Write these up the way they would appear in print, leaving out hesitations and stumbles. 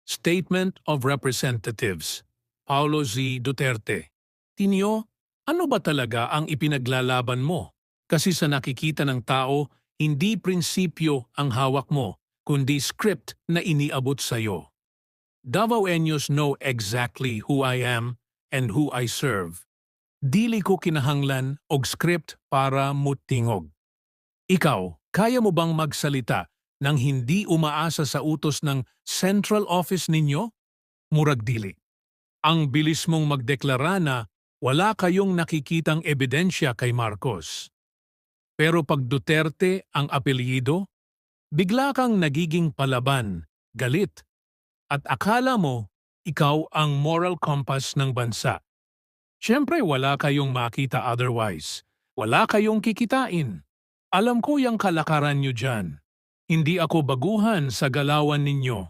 Statement of Representatives, Paulo Z. Duterte. Tinyo, ano ba talaga ang ipinaglalaban mo? Kasi sa nakikita ng tao, hindi prinsipyo ang hawak mo, kundi script na iniabot sa'yo. Davaoenos know exactly who I am and who I serve. Dili ko kinahanglan og script para mutingog. Ikaw, kaya mo bang magsalita nang hindi umaasa sa utos ng central office ninyo? Murag dili. Ang bilis mong magdeklara na wala kayong nakikitang ebidensya kay Marcos. Pero pag Duterte ang apelyido, bigla kang nagiging palaban, galit, at akala mo ikaw ang moral compass ng bansa. Siyempre wala kayong makita otherwise. Wala kayong kikitain. Alam ko yung kalakaran nyo dyan. Hindi ako baguhan sa galawan ninyo.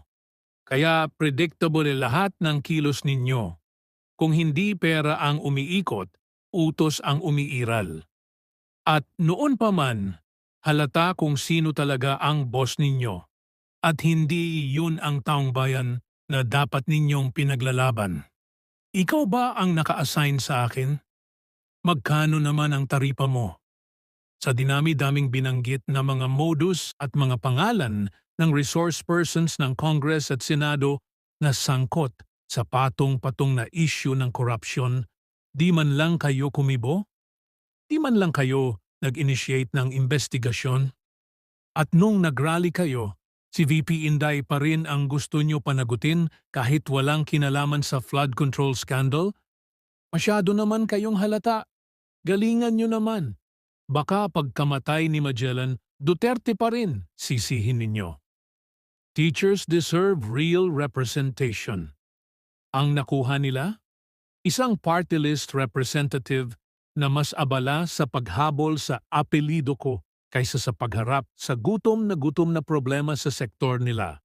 Kaya predictable lahat ng kilos ninyo. Kung hindi pera ang umiikot, utos ang umiiral. At noon pa man, halata kung sino talaga ang boss ninyo. At hindi yun ang taong bayan na dapat ninyong pinaglalaban. Ikaw ba ang naka-assign sa akin? Magkano naman ang taripa mo? Sa dinami-daming binanggit na mga modus at mga pangalan ng resource persons ng Congress at Senado na sangkot sa patong-patong na issue ng korupsyon, di man lang kayo kumibo? Di man lang kayo nag-initiate ng investigasyon? At nung nag-rally kayo, si VP Inday pa rin ang gusto nyo panagutin kahit walang kinalaman sa flood control scandal? Masyado naman kayong halata. Galingan nyo naman. Baka pagkamatay ni Magellan, Duterte pa rin sisihin ninyo. Teachers deserve real representation. Ang nakuha nila? Isang party list representative na mas abala sa paghabol sa apelido ko kaysa sa pagharap sa gutom na problema sa sektor nila.